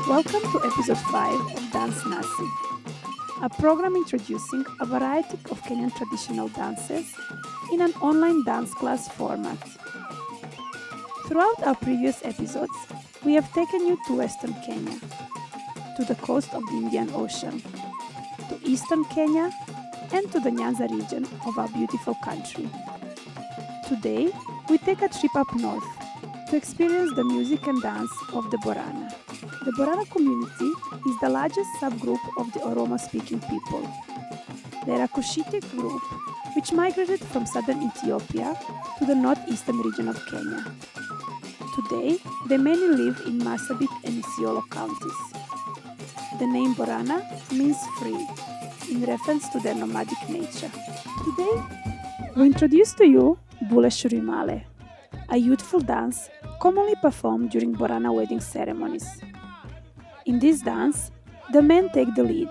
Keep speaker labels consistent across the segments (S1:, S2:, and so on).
S1: Welcome to episode 5 of dancenasi, a program introducing a variety of Kenyan traditional dances in an online dance class format. Throughout our previous episodes, we have taken you to Western Kenya, to the coast of the Indian Ocean, to Eastern Kenya, and to the Nyanza region of our beautiful country. Today, we take a trip up north to experience the music and dance of the Borana. The Borana community is the largest subgroup of the Oromo-speaking people. They're a Cushitic group which migrated from southern Ethiopia to the northeastern region of Kenya. Today, they mainly live in Marsabit and Isiolo counties. The name Borana means free, in reference to their nomadic nature. Today, we introduce to you buleshurimale, a youthful dance commonly performed during Borana wedding ceremonies. In this dance, the men take the lead,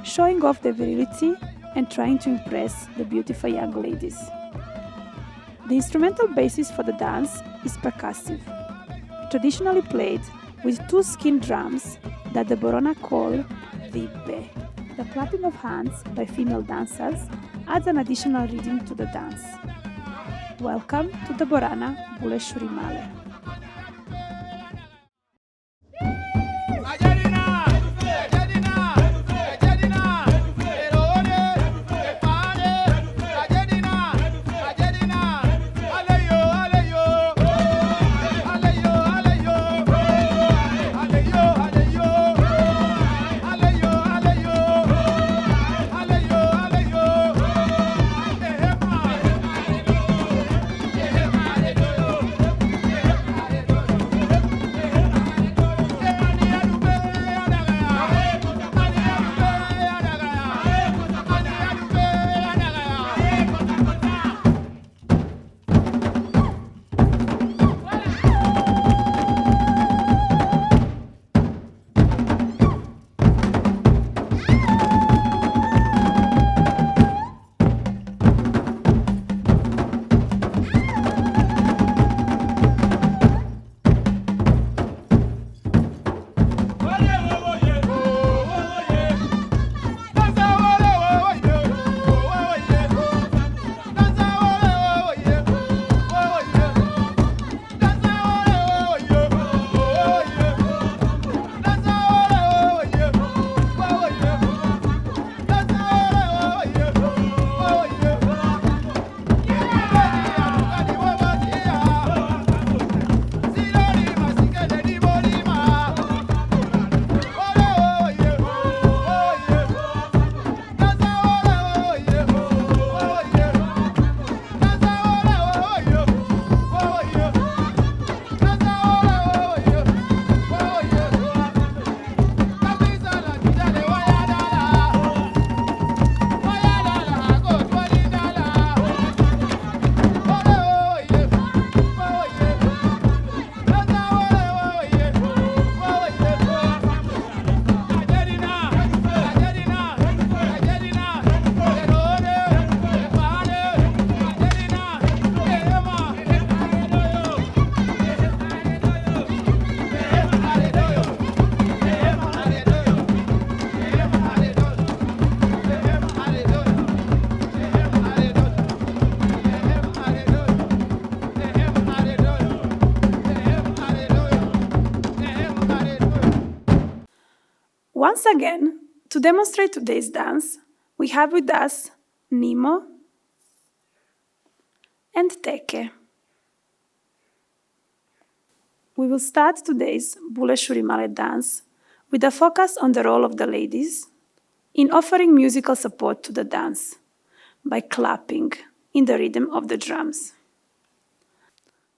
S1: showing off their virility and trying to impress the beautiful young ladies. The instrumental basis for the dance is percussive, traditionally played with two skin drums that the Borana call vibbe. The clapping of hands by female dancers adds an additional rhythm to the dance. Welcome to the Borana buleshurimale. Once again, to demonstrate today's dance, we have with us Nimo and Teke. We will start today's buleshurimale dance with a focus on the role of the ladies in offering musical support to the dance by clapping in the rhythm of the drums.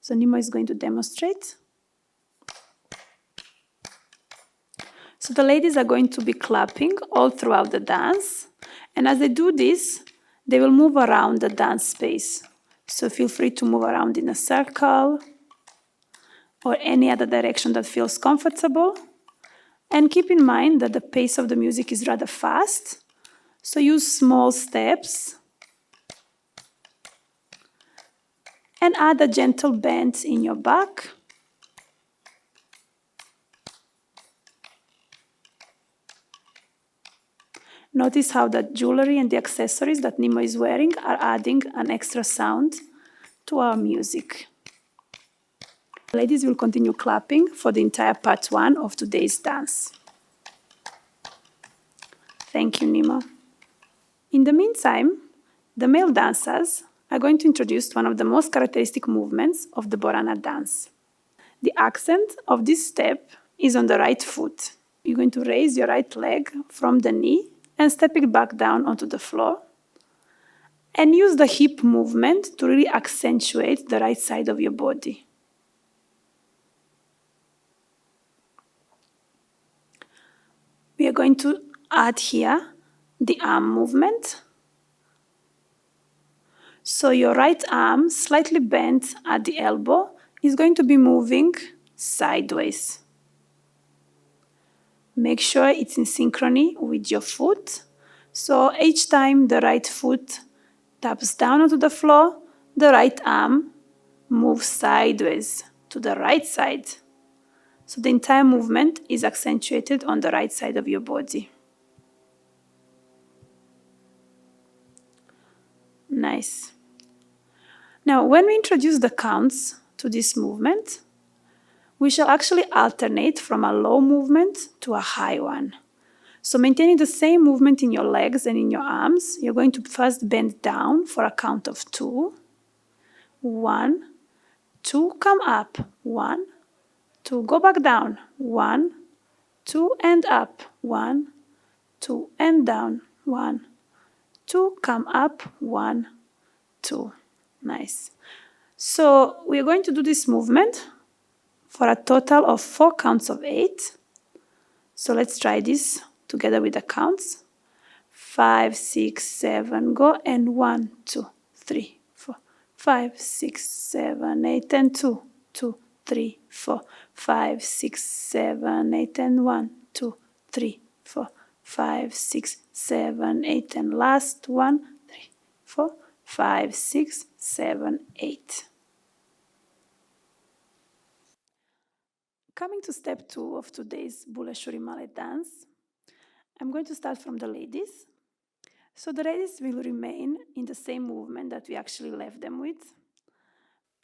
S1: So Nimo is going to demonstrate. So the ladies are going to be clapping all throughout the dance, and as they do this, they will move around the dance space. So feel free to move around in a circle or any other direction that feels comfortable. And keep in mind that the pace of the music is rather fast, so use small steps and add a gentle bend in your back. Notice how the jewelry and the accessories that Nemo is wearing are adding an extra sound to our music. Ladies will continue clapping for the entire part 1 of today's dance. Thank you, Nemo. In the meantime, the male dancers are going to introduce one of the most characteristic movements of the Borana dance. The accent of this step is on the right foot. You're going to raise your right leg from the knee and step it back down onto the floor. And use the hip movement to really accentuate the right side of your body. We are going to add here the arm movement. So your right arm, slightly bent at the elbow, is going to be moving sideways. Make sure it's in synchrony with your foot. So each time the right foot taps down onto the floor, the right arm moves sideways to the right side. So the entire movement is accentuated on the right side of your body. Nice. Now, when we introduce the counts to this movement, we shall actually alternate from a low movement to a high one. So maintaining the same movement in your legs and in your arms, you're going to first bend down for a count of 2. 1, 2, come up. 1, 2, go back down. 1, 2, and up. 1, 2, and down. 1, 2, come up. 1, 2. Nice. So we're going to do this movement for a total of 4 counts of 8. So let's try this together with the counts. 5, 6, 7, go, and 1, 2, 3, 4. 5, 6, 7, 8, and 2, 2, 3, 4. 5, 6, 7, 8, and 1, 2, 3, 4. 5, 6, 7, 8, and last 1, 3, 4. 5, 6, 7, 8. Coming to step 2 of today's buleshurimale dance, I'm going to start from the ladies. So the ladies will remain in the same movement that we actually left them with.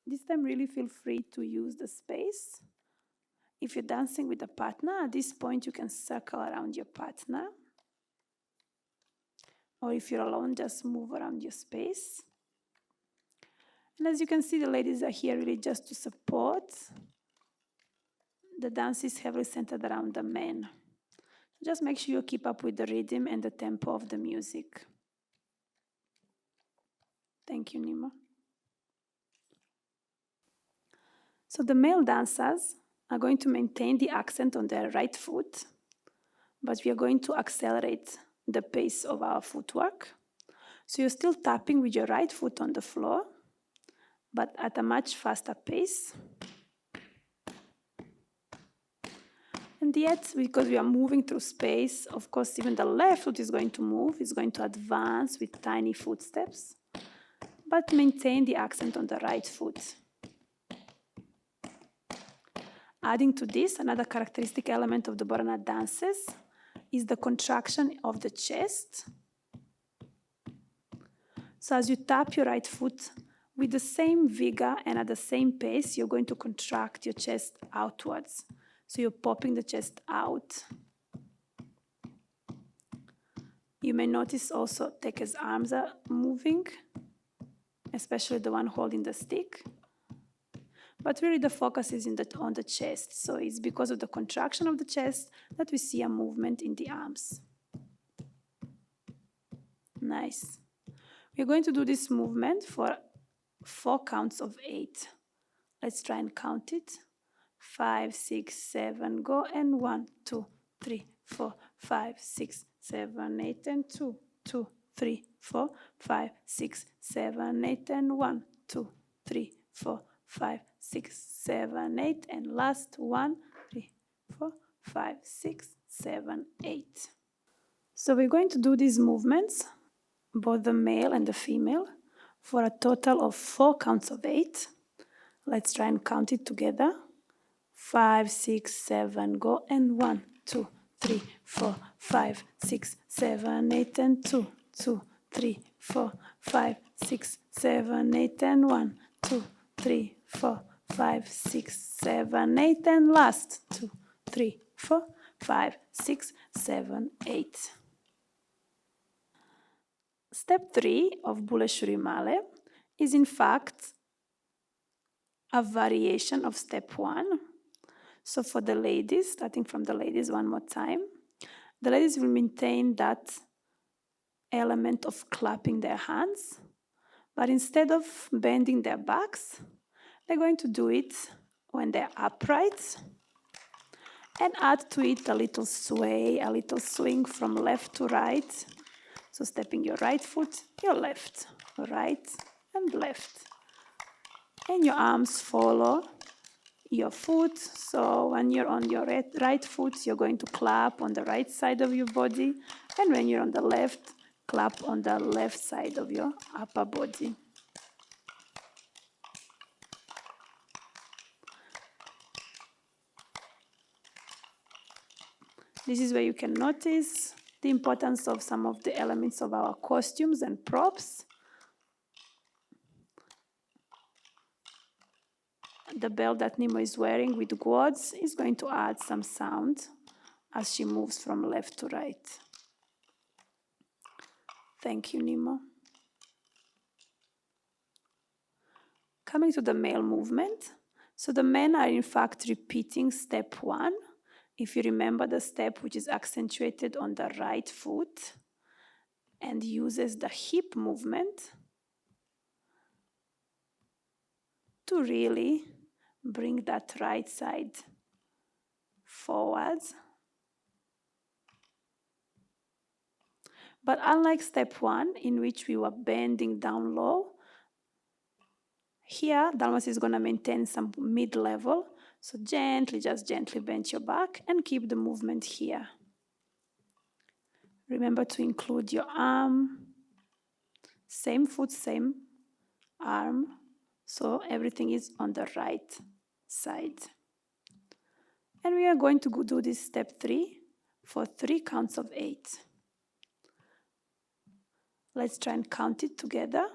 S1: This time really feel free to use the space. If you're dancing with a partner, at this point you can circle around your partner. Or if you're alone, just move around your space. And as you can see, the ladies are here really just to support. The dance is heavily centered around the men. Just make sure you keep up with the rhythm and the tempo of the music. Thank you, Nima. So the male dancers are going to maintain the accent on their right foot, but we are going to accelerate the pace of our footwork. So you're still tapping with your right foot on the floor, but at a much faster pace. And yet, because we are moving through space, of course, even the left foot is going to move, it's going to advance with tiny footsteps, but maintain the accent on the right foot. Adding to this, another characteristic element of the Borana dances is the contraction of the chest. So as you tap your right foot with the same vigor and at the same pace, you're going to contract your chest outwards. So you're popping the chest out. You may notice also Teke's arms are moving, especially the one holding the stick. But really the focus is on the chest. So it's because of the contraction of the chest that we see a movement in the arms. Nice. We're going to do this movement for 4 counts of 8. Let's try and count it. 5, 6, 7, go, and 1, 2, 3, 4, 5, 6, 7, 8, and 2, 2, 3, 4, 5, 6, 7, 8, and 1, 2, 3, 4, 5, 6, 7, 8, and last 1, 3, 4, 5, 6, 7, 8. So we're going to do these movements, both the male and the female, for a total of 4 counts of 8. Let's try and count it together. 5, 6, 7, go, and 1, 2, 3, 4, 5, 6, 7, 8, and 2, 2, 3, 4, 5, 6, 7, 8, and 1, 2, 3, 4, 5, 6, 7, 8, and last 2, 3, 4, 5, 6, 7, 8. Step 3 of buleshurimale is in fact a variation of step 1. So for the ladies, starting from the ladies one more time, the ladies will maintain that element of clapping their hands, but instead of bending their backs, they're going to do it when they're upright and add to it a little sway, a little swing from left to right. So stepping your right foot, your left, right and left. And your arms follow your foot. So when you're on your right foot, you're going to clap on the right side of your body. And when you're on the left, clap on the left side of your upper body. This is where you can notice the importance of some of the elements of our costumes and props. The belt that Nemo is wearing with gourds is going to add some sound as she moves from left to right. Thank you, Nemo. Coming to the male movement. So the men are in fact repeating step 1. If you remember the step which is accentuated on the right foot and uses the hip movement to really bring that right side forwards. But unlike step 1, in which we were bending down low, here Dalmas is going to maintain some mid-level. So gently, just gently bend your back and keep the movement here. Remember to include your arm, same foot, same arm, so everything is on the right side. And we are going to do this step 3 for 3 counts of 8. Let's try and count it together.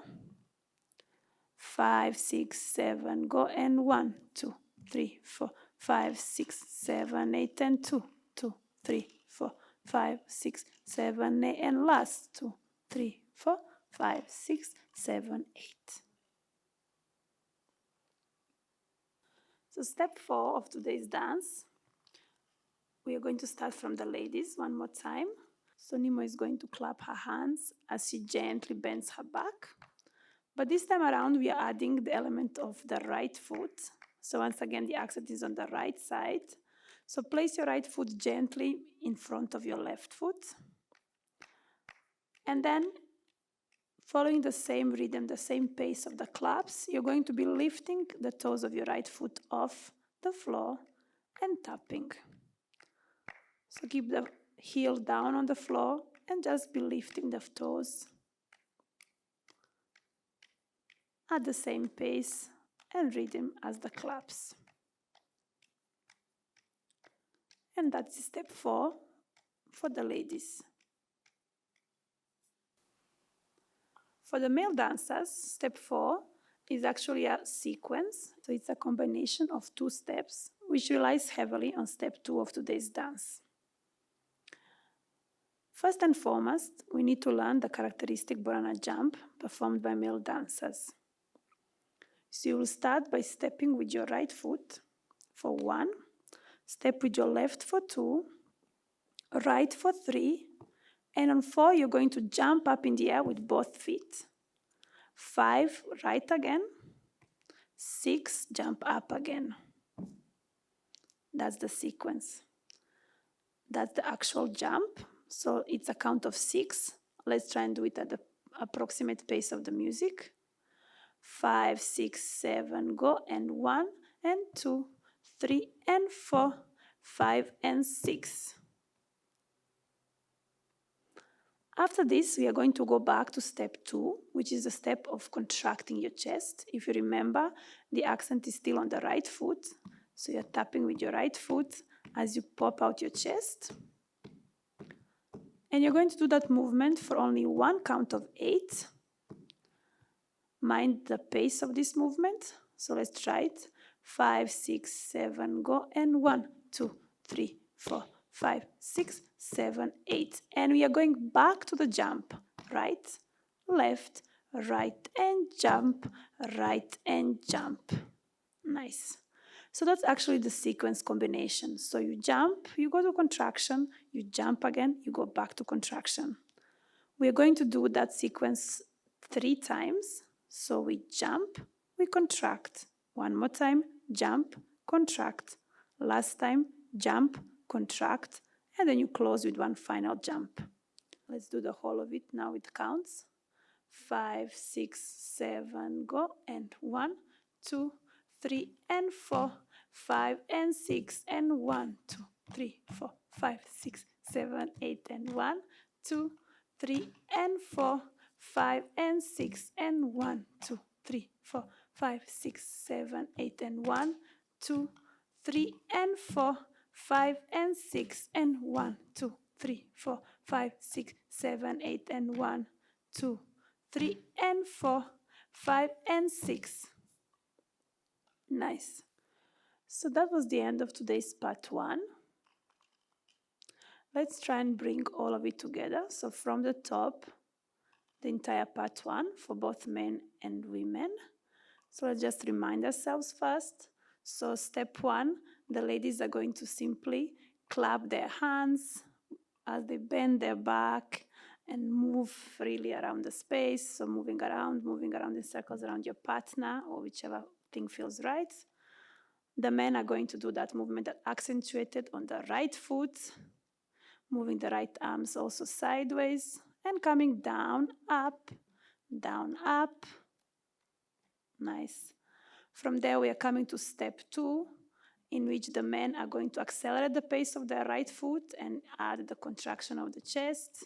S1: 5, 6, 7, go, and 1, 2, 3, 4, 5, 6, 7, 8, and 2, 2, 3, 4, 5, 6, 7, 8, and last 2, 3, 4, 5, 6, 7, 8. So step 4 of today's dance, we are going to start from the ladies one more time. So Nemo is going to clap her hands as she gently bends her back. But this time around, we are adding the element of the right foot. So once again, the accent is on the right side. So place your right foot gently in front of your left foot. And then, following the same rhythm, the same pace of the claps, you're going to be lifting the toes of your right foot off the floor and tapping. So keep the heel down on the floor and just be lifting the toes at the same pace and rhythm as the claps. And that's step 4 for the ladies. For the male dancers, step 4 is actually a sequence. So it's a combination of 2 steps, which relies heavily on step 2 of today's dance. First and foremost, we need to learn the characteristic banana jump performed by male dancers. So you will start by stepping with your right foot for 1, step with your left for 2, right for 3, and on 4 you're going to jump up in the air with both feet. 5, right again. 6, jump up again. That's the sequence. That's the actual jump. So it's a count of 6. Let's try and do it at the approximate pace of the music. 5, 6, 7, go, and 1, and 2, 3, and 4, 5, and 6. After this, we are going to go back to step 2, which is the step of contracting your chest. If you remember, the accent is still on the right foot. So you're tapping with your right foot as you pop out your chest. And you're going to do that movement for only one count of 8. Mind the pace of this movement. So let's try it. 5, 6, 7, go. And 1, 2, 3, 4, 5, 6, 7, 8. And we are going back to the jump. Right, left, right, and jump, right, and jump. Nice. So that's actually the sequence combination. So you jump, you go to contraction, you jump again, you go back to contraction. We are going to do that sequence 3 times. So we jump, we contract. One more time, jump, contract. Last time, jump, contract, and then you close with one final jump. Let's do the whole of it now with counts. 5, 6, 7, go, and 1, 2, 3, and 4, 5, and 6, and 1, 2, 3, 4, 5, 6, 7, 8, and 1, 2, 3, and 4, 5, and 6, and 1, 2, 3, 4, 5, 6, 7, 8, and 1, 2, 3, and 4, 5, and 6, and 1, 2, 3, 4, 5, 6, 7, 8, and 1, 2, 3, and 4, 5, and 6. Nice. So that was the end of today's part 1. Let's try and bring all of it together. So from the top, the entire part 1 for both men and women. So let's just remind ourselves first. So step 1, the ladies are going to simply clap their hands as they bend their back and move freely around the space. So moving around in circles around your partner or whichever thing feels right. The men are going to do that movement that accentuated on the right foot, moving the right arms also sideways and coming down, up, down, up. Nice. From there, we are coming to step 2, in which the men are going to accelerate the pace of their right foot and add the contraction of the chest,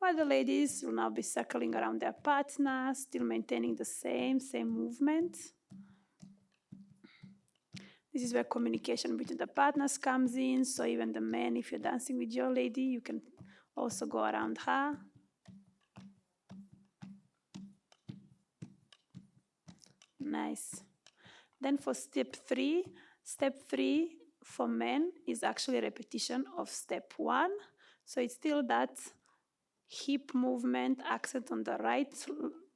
S1: while the ladies will now be circling around their partner, still maintaining the same movement. This is where communication between the partners comes in. So even the men, if you're dancing with your lady, you can also go around her. Nice. Then for step 3 for men is actually a repetition of step 1. So it's still that hip movement, accent on the right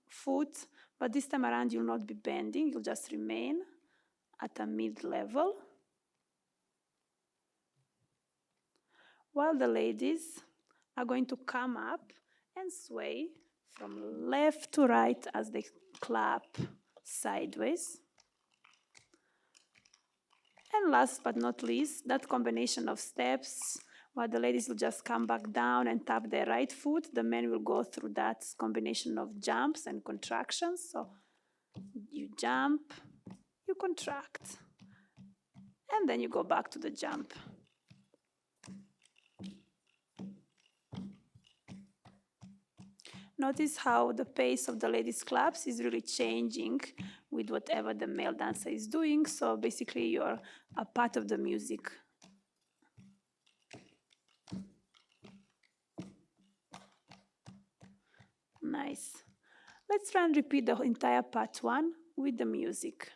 S1: foot, but this time around you'll not be bending, you'll just remain at a mid-level. While the ladies are going to come up and sway from left to right as they clap sideways. And last but not least, that combination of steps, while the ladies will just come back down and tap their right foot, the men will go through that combination of jumps and contractions. So you jump, you contract, and then you go back to the jump. Notice how the pace of the ladies' claps is really changing with whatever the male dancer is doing. So basically you're a part of the music. Nice. Let's try and repeat the entire part 1 with the music.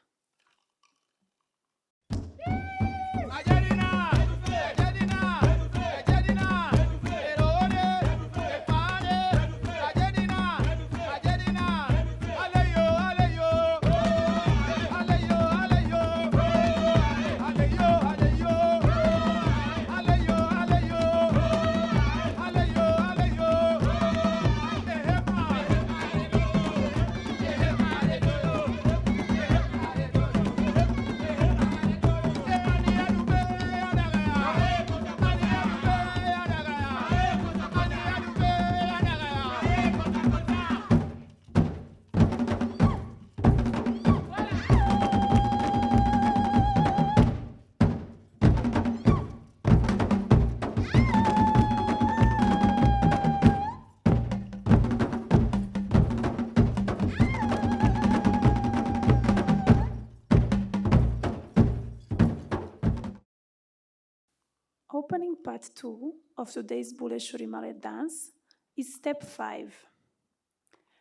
S1: opening part 2 of today's Bule-Shurimale dance is step 5.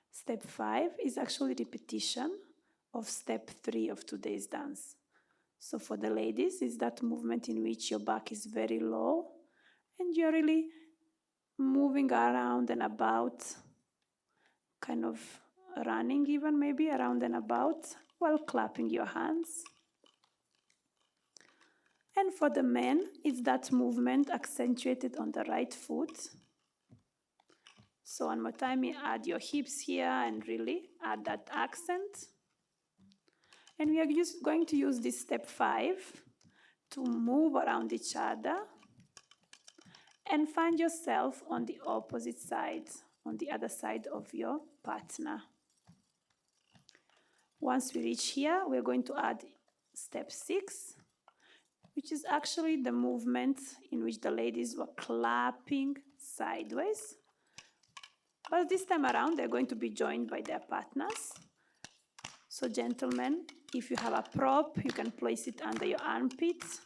S1: Step 5 is actually repetition of step 3 of today's dance. So for the ladies, it's that movement in which your back is very low and you're really moving around and about, kind of running even maybe around and about while clapping your hands. And for the men, it's that movement accentuated on the right foot. So one more time, you add your hips here and really add that accent. And we are going to use this step 5 to move around each other and find yourself on the opposite side, on the other side of your partner. Once we reach here, we're going to add step 6, which is actually the movement in which the ladies were clapping sideways. But this time around, they're going to be joined by their partners. So gentlemen, if you have a prop, you can place it under your armpits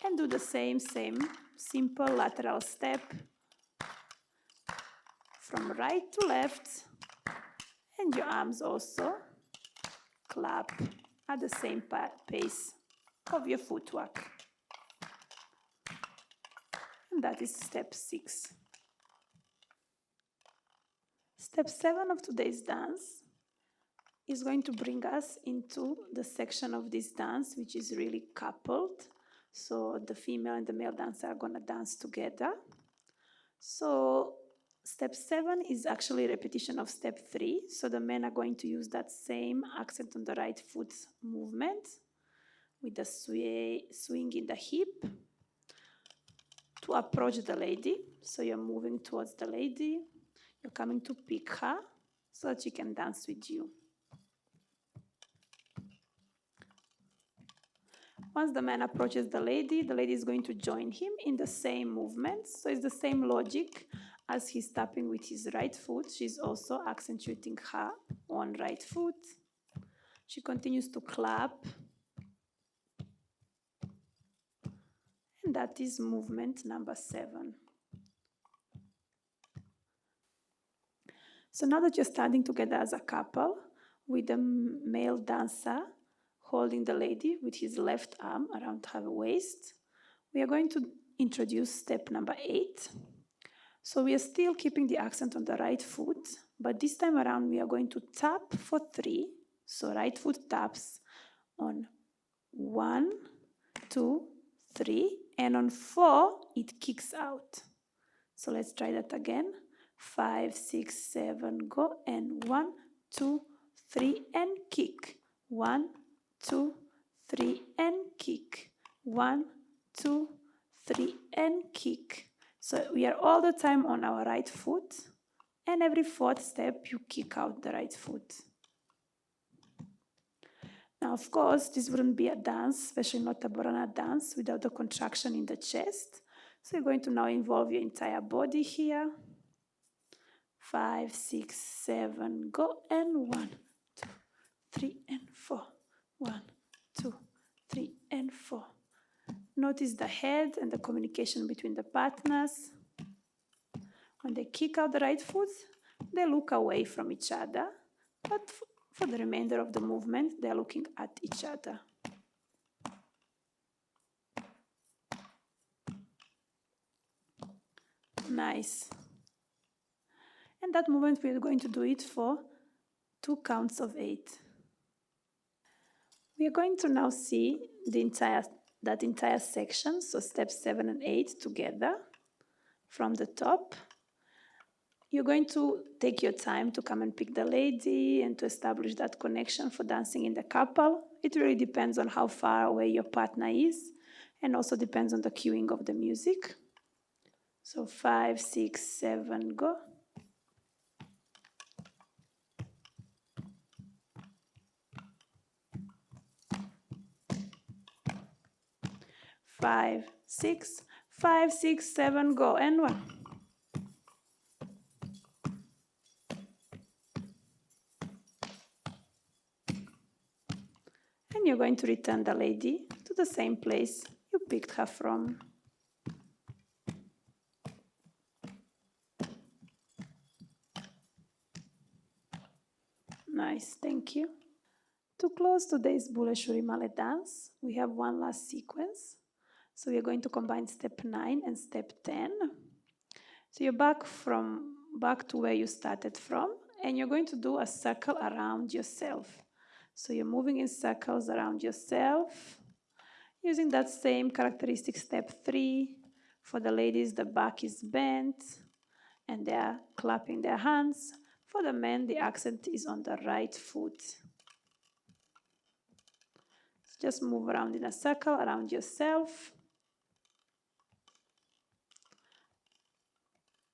S1: and do the same simple lateral step from right to left, and your arms also clap at the same pace of your footwork. And that is step 6. Step 7 of today's dance is going to bring us into the section of this dance which is really coupled. So the female and the male dancer are going to dance together. So step 7 is actually a repetition of step 3. So the men are going to use that same accent on the right foot movement with the swing in the hip to approach the lady. So you're moving towards the lady. You're coming to pick her so that she can dance with you. Once the man approaches the lady is going to join him in the same movement. So it's the same logic as he's tapping with his right foot. She's also accentuating her on right foot. She continues to clap. And that is movement number 7. So now that you're standing together as a couple with the male dancer holding the lady with his left arm around her waist, we are going to introduce step number 8. So we are still keeping the accent on the right foot, but this time around we are going to tap for 3. So right foot taps on 1, 2, 3, and on 4 it kicks out. So let's try that again. 5, 6, 7, go, and 1, 2, 3, and kick. 1, 2, 3, and kick. 1, 2, 3, and kick. So we are all the time on our right foot, and every 4th step you kick out the right foot. Now, of course, this wouldn't be a dance, especially not a Borana dance, without the contraction in the chest. So you're going to now involve your entire body here. 5, 6, 7, go, and 1, 2, 3, and 4. 1, 2, 3, and 4. Notice the head and the communication between the partners. When they kick out the right foot, they look away from each other, but for the remainder of the movement, they are looking at each other. Nice. And that movement, we are going to do it for 2 counts of 8. We are going to now see that entire section, so steps 7 and 8 together from the top. You're going to take your time to come and pick the lady and to establish that connection for dancing in the couple. It really depends on how far away your partner is and also depends on the cueing of the music. So 5, 6, 7, go. 5, 6, 5, 6, 7, go, and 1. And you're going to return the lady to the same place you picked her from. Nice, thank you. To close today's buleshurimale dance, we have one last sequence. So we are going to combine step 9 and step 10. So you're back to where you started from, and you're going to do a circle around yourself. So you're moving in circles around yourself, using that same characteristic step 3. For the ladies, the back is bent, and they are clapping their hands. For the men, the accent is on the right foot. So just move around in a circle around yourself.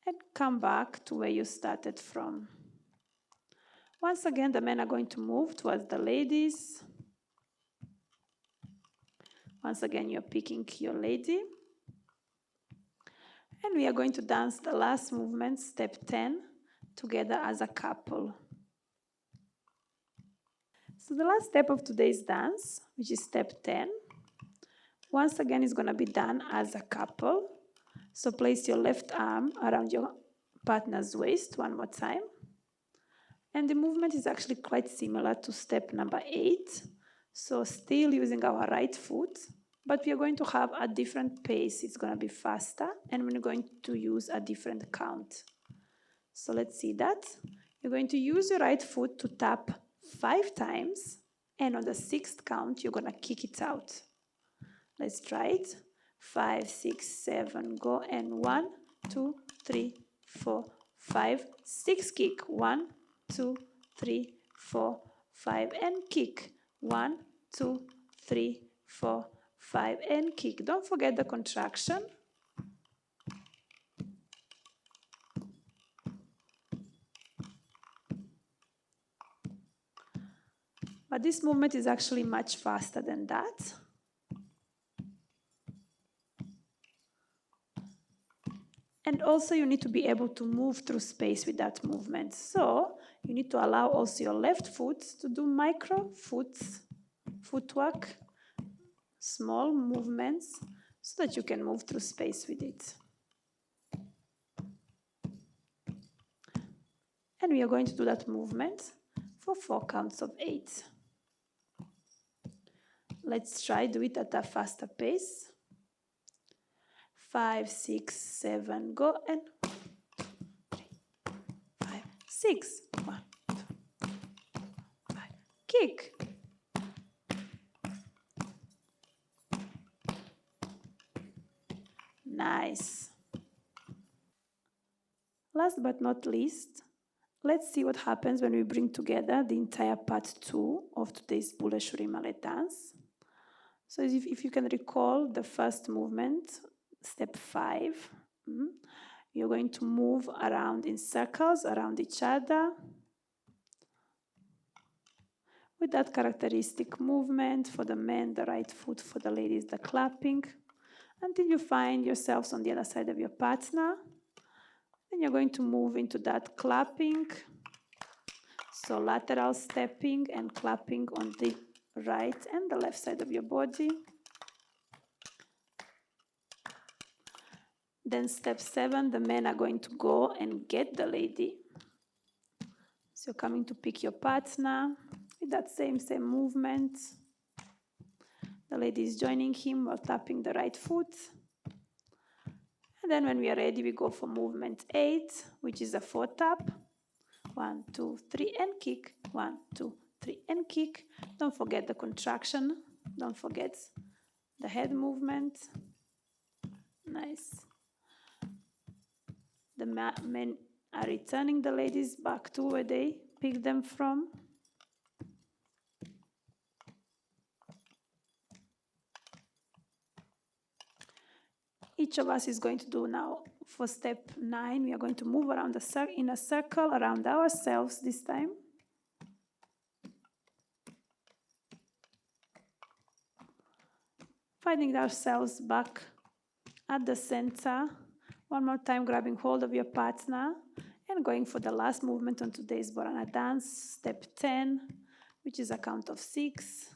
S1: And come back to where you started from. Once again, the men are going to move towards the ladies. Once again, you're picking your lady. And we are going to dance the last movement, step 10, together as a couple. So the last step of today's dance, which is step 10, once again is going to be done as a couple. So place your left arm around your partner's waist one more time. And the movement is actually quite similar to step number 8. So still using our right foot, but we are going to have a different pace. It's going to be faster, and we're going to use a different count. So let's see that. You're going to use your right foot to tap 5 times, and on the 6th count, you're going to kick it out. Let's try it. 5, 6, 7, go, and 1, 2, 3, 4, 5, 6, kick. 1, 2, 3, 4, 5, and kick. 1, 2, 3, 4, 5, and kick. Don't forget the contraction. But this movement is actually much faster than that. And also you need to be able to move through space with that movement. So you need to allow also your left foot to do micro footwork, small movements, so that you can move through space with it. And we are going to do that movement for 4 counts of 8. Let's try do it at a faster pace. 5, 6, 7, go, and 3, 5, 6. 1, 2, 5. Kick. Nice. Last but not least, let's see what happens when we bring together the entire part 2 of today's buleshurimale dance. So if you can recall the first movement, step 5, you're going to move around in circles around each other with that characteristic movement. For the men, the right foot; for the ladies, the clapping, until you find yourselves on the other side of your partner. Then you're going to move into that clapping, so lateral stepping and clapping on the right and the left side of your body. Then step 7, the men are going to go and get the lady. So you're coming to pick your partner with that same movement. The lady is joining him while tapping the right foot. And then when we are ready, we go for movement 8, which is a 4 tap. 1, 2, 3, and kick. 1, 2, 3, and kick. Don't forget the contraction. Don't forget the head movement. Nice. The men are returning the ladies back to where they picked them from. Each of us is going to do now, for step 9, we are going to move around in a circle around ourselves this time. Finding ourselves back at the center. One more time, grabbing hold of your partner and going for the last movement on today's Borana dance, step 10, which is a count of 6.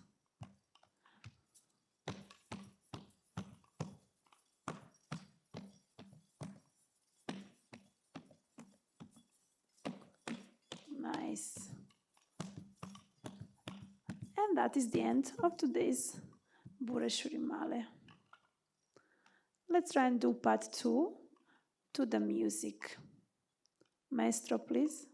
S1: Nice. And that is the end of today's Shurimale. Let's try and do part 2 to the music. Maestro, please.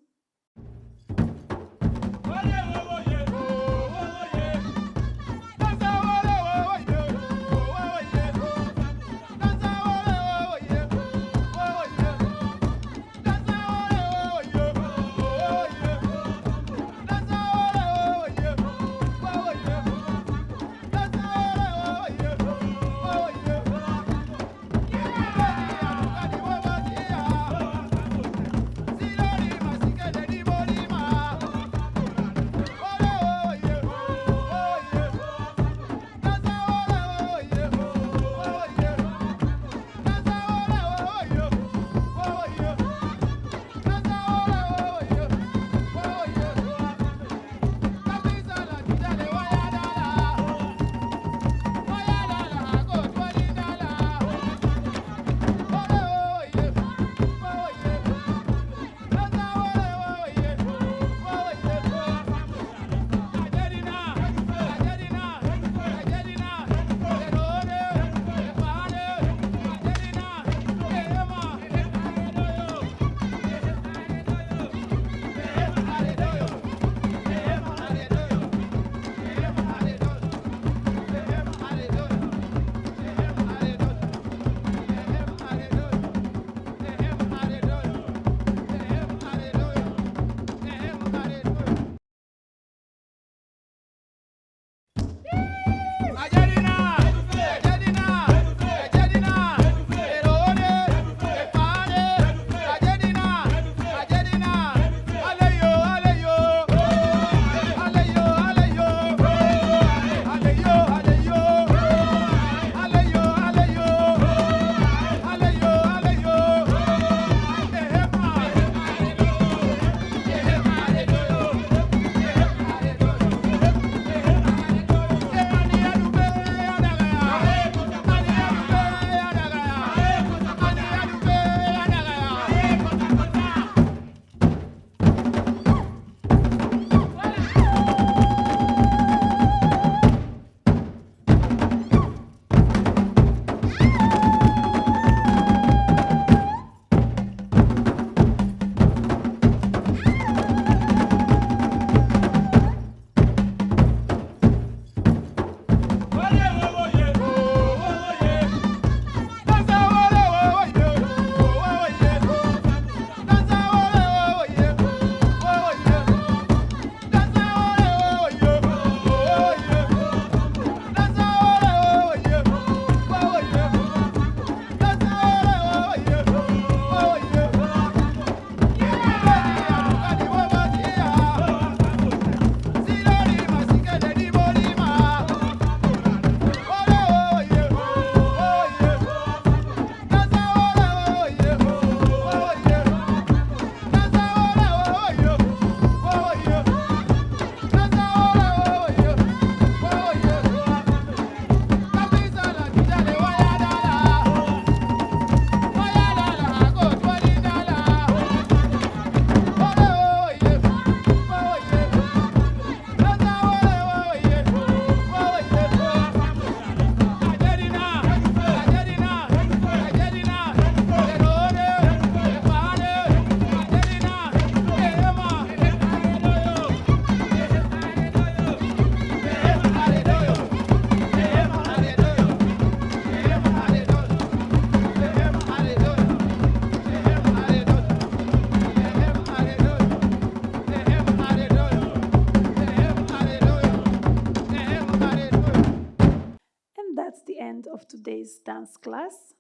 S1: Of today's dance class.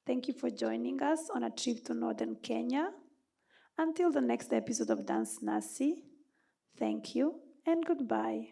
S1: Thank you for joining us on a trip to northern Kenya. Until the next episode of Dance Nasi, thank you and goodbye.